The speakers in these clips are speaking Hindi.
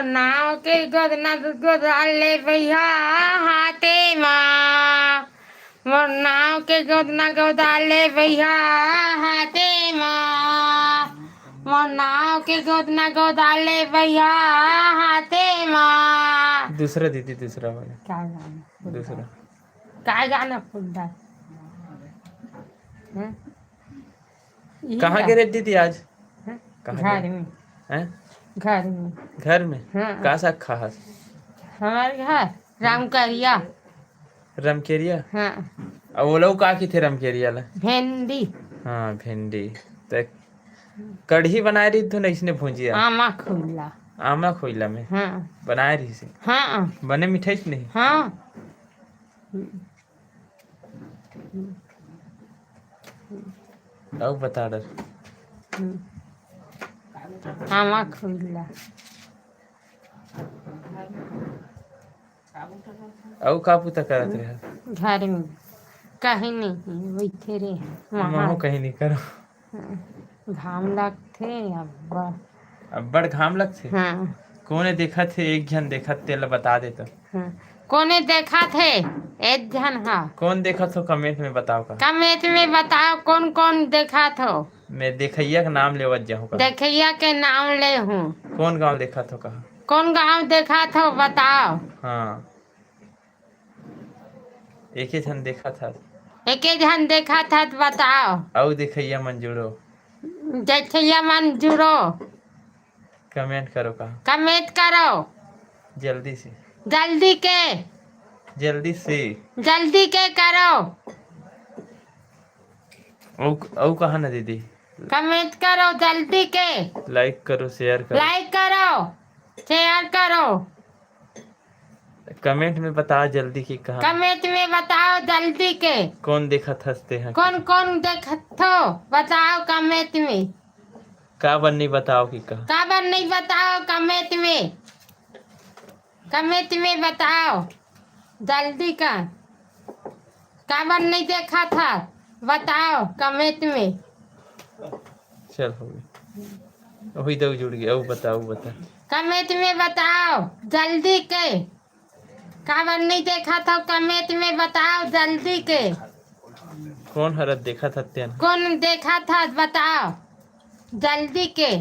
मोर नाव के गोदना गोदाले भैया हाथे माँ। मोर नाव के गोदना गोदाले भैया हाथे माँ। मोर नाव के गोदना गोदाले भैया हाथे माँ। दूसरा दीदी दूसरा वाला क्या गाना दूसरा क्या गाना फुलदार कहाँ गिरे दीदी आज? हैं? कहाँ घर गिरे में हैं? घर में घर में हाँ। का सा खास हमारे घर रामकरिया रमकेरिया हाँ अब वो लोग का की थे रमकेरिया ला भिंडी हाँ भिंडी तो कढ़ी बनाए रही तो नहीं इसने भुजिया आमा खुला आमला खोइला में हाँ बनाए रही से हाँ बने मिठाई से नहीं हाँ अब बता डर आमा खुला अब का पुता करत रहे घर में कहीं नहीं बैठे रे महू वहाँ कहीं नहीं करो घाम लगते अब अब बड़ घाम लगते हाँ कोने देखा थे एक जन देखा तेल बता दे तो हाँ कोने देखा थे एक जन हाँ कौन देखा तो कमेंट में बताओ का कमेंट में बताओ कौन कौन देखा थो मैं देखैया का नाम लेवत जाऊँ का देखिया के नाम ले हूँ कौन गांव देखा तो कहा कौन गांव देखा थो बताओ हाँ एक ही जन देखा था एक जन देखा था तो बताओ और देखैया मंजूरो देखिया मंजूरो कमेंट करो का कमेंट करो जल्दी से जल्दी के करो औ कहा ना दीदी कमेंट करो जल्दी के लाइक करो शेयर करो लाइक करो शेयर करो कमेंट में बताओ जल्दी की कहा कमेंट में बताओ जल्दी के कौन देखा हंसते हैं कौन कौन देखो बताओ कमेंट में का बन्नी बताओ की कहा खबर नहीं बताओ कमेंट में बताओ जल्दी का खबर नहीं देखा था बताओ कमेंट में चल हो गई वही तो जुड़ गया वो बताओ कमेंट में बताओ जल्दी के खबर नहीं देखा था कमेंट में बताओ जल्दी के कौन हरत देखा था तेन कौन देखा था बताओ जल्दी के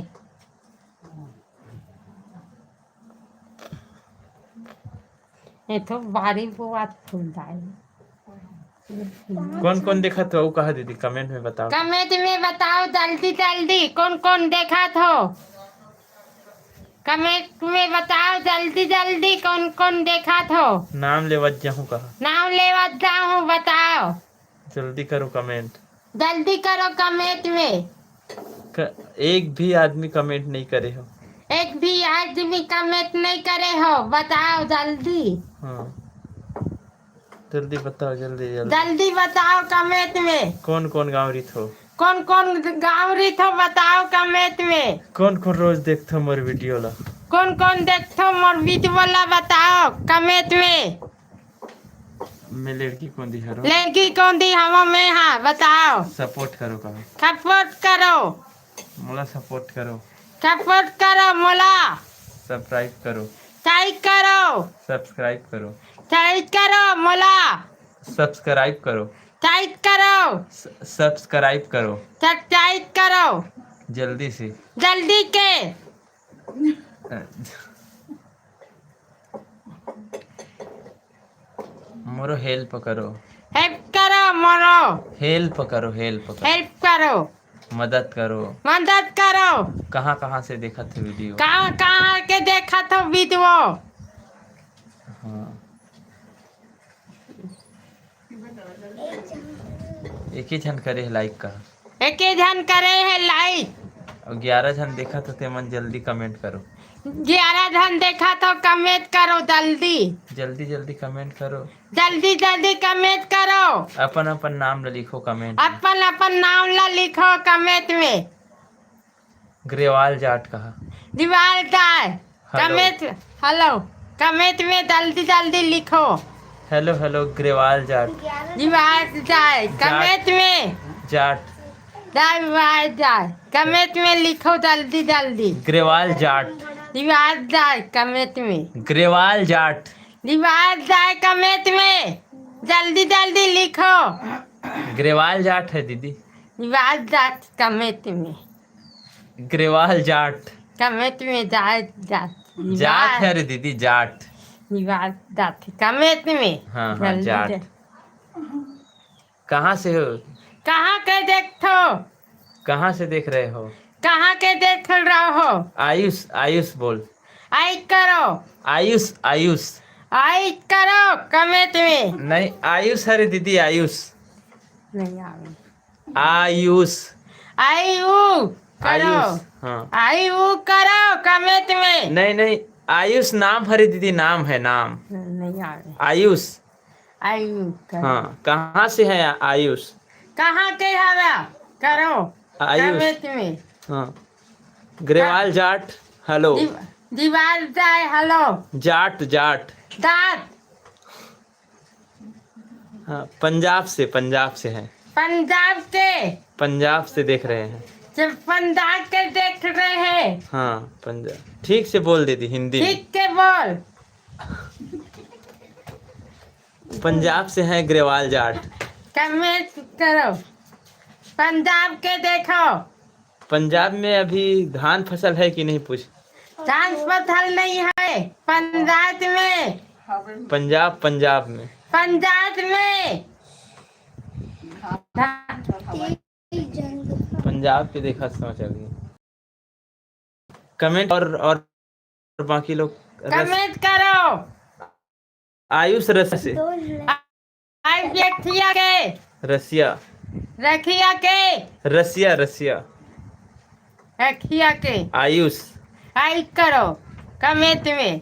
ये तो बारी बुआ फूलदार कौन कौन देखा तो वो कहा दीदी कमेंट में बताओ कमेंट में बताओ जल्दी कौन कौन देखा था कमेंट में बताओ जल्दी कौन कौन देखा था नाम लेवत जाऊँ कहा नाम लेवा जाऊँ बताओ जल्दी करो कमेंट जल्दी करो कमेंट में एक भी आदमी कमेंट नहीं करे हो एक भी आदमी कमेंट नहीं करे हो बताओ जल्दी हाँ जल्दी बताओ जल्दी जल्दी बताओ कमेंट में कौन कौन गाँव रही हो कौन कौन गाँव रही हो बताओ कमेंट में कौन कौन रोज देखते हो मोर वीडियो ला कौन कौन देखते हो मोर वीडियो वाला बताओ कमेंट में मैं लड़की कौन दी हरो लड़की कौन दी हम में हाँ बताओ सपोर्ट करो कहा सपोर्ट करो मोला सपोर्ट करो मोला सब्सक्राइब करो टाइट करो सब्सक्राइब करो टाइट करो मोला सब्सक्राइब करो टाइट करो सब्सक्राइब करो टाइट करो जल्दी से जल्दी के मोरो हेल्प करो हेल्प करो मोरो हेल्प करो हेल्प करो मदद करो कहाँ कहाँ से देखा थे वीडियो कहाँ के देखा था वीडियो हाँ एक ही जन करे है लाइक का एक ही जन करे है लाइक और 11 जन देखा तो तेमन जल्दी कमेंट करो 11 जन देखा तो कमेंट करो जल्दी कमेंट करो जल्दी कमेंट करो अपन नाम लिखो कमेंट अपन नाम ला लिखो कमेंट में ग्रेवाल जाट कहा दीवार जाए कमेंट हेलो कमेंट में जल्दी लिखो हेलो ग्रेवाल जाट दीवार जाए कमेंट में जाट दीवार जाए कमेंट में लिखो जल्दी ग्रेवाल जाट रिवाज जाए कमेट में, ग्रेवाल जाट। रिवाज जाए कमेट में, जल्दी जल्दी लिखो। ग्रेवाल जाट है दीदी। रिवाज जाए कमेट में, ग्रेवाल जाट। कमेट में जाए जात, जाट है रे दीदी, जाट। रिवाज जाए कमेट में। हाँ हाँ, जल्दी जाट। जल्दी। कहाँ से हो? कहाँ के देखो, कहाँ से देख रहे हो? कहाँ के देख रहो हो? आयुष, आयुष बोल। आई करो, आयुष, आयुष। आई करो कमेट में। नहीं, आयुष है रे दीदी, आयुष। नहीं आवे। आयुष, आई ऊ करो, आयुष। हाँ, आई ऊ करो कमेट में। नहीं नहीं, आयुष नाम है रे दीदी, नाम है, नाम। नहीं आवे। आयुष। आई ऊ करो। हाँ, कहाँ से है आयुष? कहाँ के हवा करो आयुष। कमेट में। हाँ, ग्रेवाल जाट। हेलो। दीवार जाए हेलो। जाट, जाट। दांत हाँ, पंजाब से, पंजाब से है। पंजाब के, पंजाब से देख रहे हैं। जब पंजाब के देख रहे हैं। हाँ, पंजाब। ठीक से बोल दीदी, हिंदी में। ठीक के बोल। पंजाब से है ग्रेवाल जाट। कमेंट करो, पंजाब के देखो। पंजाब में अभी धान फसल है कि नहीं पूछ। डांस पथल नहीं है पंजाब में। पंजाब, पंजाब में। पंजाब में पंजाब के देखा समझ आ गई। कमेंट और बाकी लोग कमेंट करो। आयुष रस से। आई व्यक्तिया के, रसिया, रखिया के, रसिया, रसिया। रखिया के। आयुष। आई करो कमेंट में।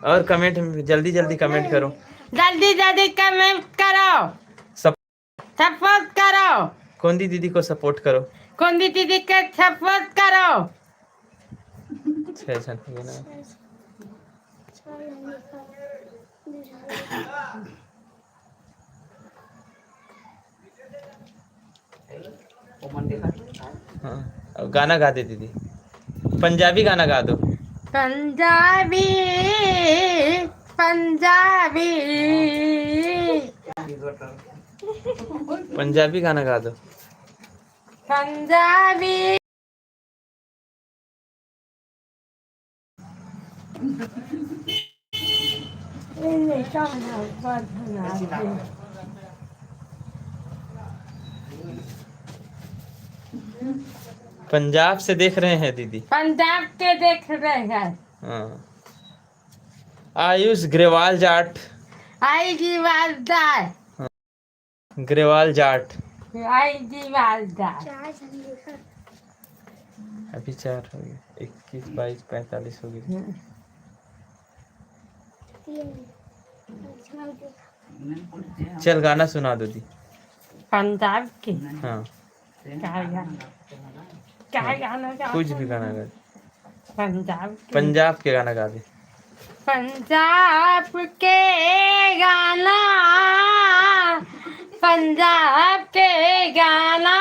और कमेंट में जल्दी जल्दी कमेंट करो। जल्दी जल्दी कमेंट करो। सपोर्ट करो। कोंदी दीदी को सपोर्ट करो। कोंदी दीदी के सपोर्ट करो। 6 साल हो गए ना। हाँ, अब गाना गा दे दीदी, पंजाबी गाना गा दो। पंजाबी पंजाबी पंजाबी गाना गा दो। पंजाबी। पंजाब से देख रहे हैं दीदी। पंजाब के देख रहे हैं। हाँ, आयुष ग्रेवाल जाट। आई दीवारदार, ग्रेवाल जाट। आई दीवारदार। अभी 4 हो गए, 21, 22, 45 हो गए। चल गाना सुना दो दी। पंजाब के हाँ, क्या गाना गा? कुछ भी गाना गा दे। पंजाब के, पंजाब के गाना गा दे। पंजाब के गाना, पंजाब के गाना,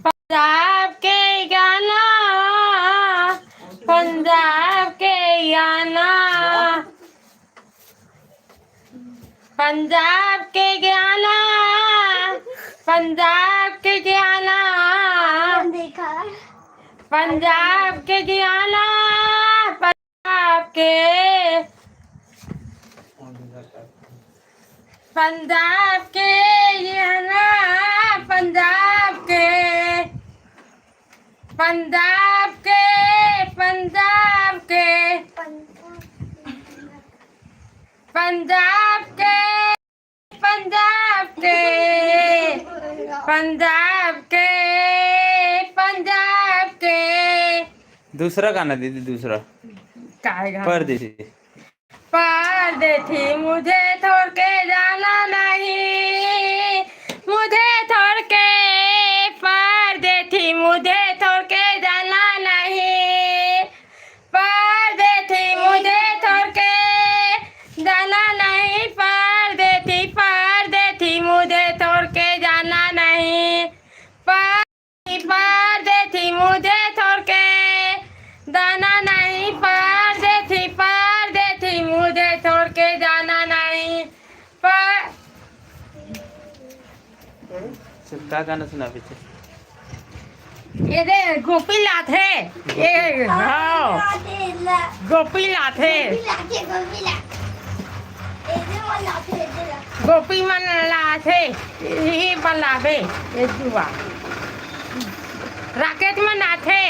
पंजाब के गाना, पंजाब के गाना, पंजाब के गाना, पंजाब के गाना, पंजाब के गाना, पंजाब के, पंजाब के गाना, पंजाब के, पंजाब के, पंजाब के, पंजाब के, पंजाब के, पंजाब के, पंजाब के। दूसरा गाना दीदी, दूसरा। परदेसी। परदेसी मुझे छोड़ के जाना नहीं, मुझे छोड़ के, परदेसी मुझे छोड़ के जाना नहीं, परदेसी मुझे छोड़ के जाना नहीं, परदेसी, परदेसी मुझे छोड़ के जाना नहीं, परदेसी मुझे छोड़ के जाना क्या गाना सुना पीछे? ये दे गोपी लाथे ये हाँ गोपी लाथे गोपी मन लाथे ही बलावे ये दुआ राकेट में नाथे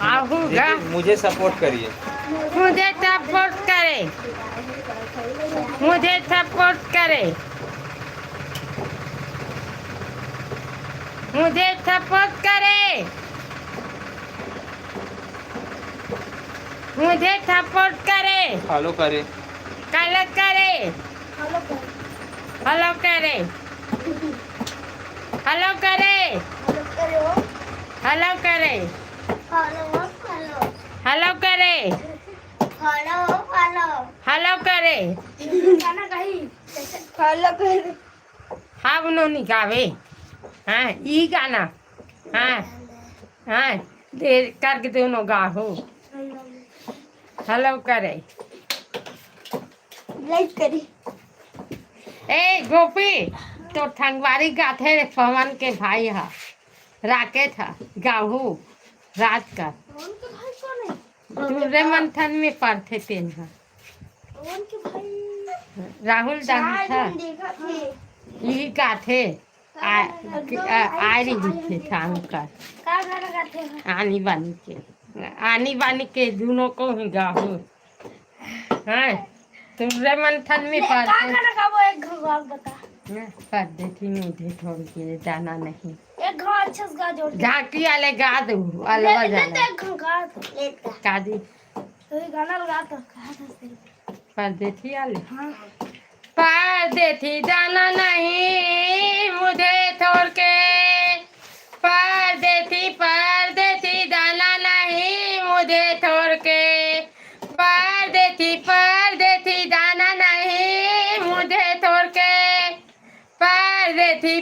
आहूगा मुझे सपोर्ट करिए। मुझे सपोर्ट करे मुझे सपोर्ट करे मुझे सपोर्ट करे मुझे सपोर्ट करे फॉलो करे। कल करे हेलो करे हेलो करे हेलो करे हेलो करे हेलो करे हाँ उन्होंने गावे हाँ ई गाना हाँ हाँ दे करके दोनों गाहो हेलो करे लाइक करी ए गोपी तो ठंगवारी गाथे रे पवन के भाई हा राकेश था गाहू रात का उनके भाई कौन है? दूसरे मंथन में पढ़ते थे ना उनके भाई राहुल दानी था शायद हम देखा थे यही गाथे आरी दिखे था उनका का गाना गाते हैं आनी बानी के दोनों को ही गाहू हाँ दूसरे मंथन में का पढ़ते गाना गाओ एक गाना बता पढ़ते थी मुझे छोड़ के जाना नहीं एक गाना अच्छा से गा जोड़ झांकी वाले गा दो अलवा ले जाना एक गाना गा कादी तो ये गाना लगा तो कहा था सही परदेसी वाले हाँ परदेसी जाना नहीं मुझे छोड़ के परदेसी जाना नहीं मुझे छोड़ के परदेसी जाना नहीं मुझे छोड़ के परदेसी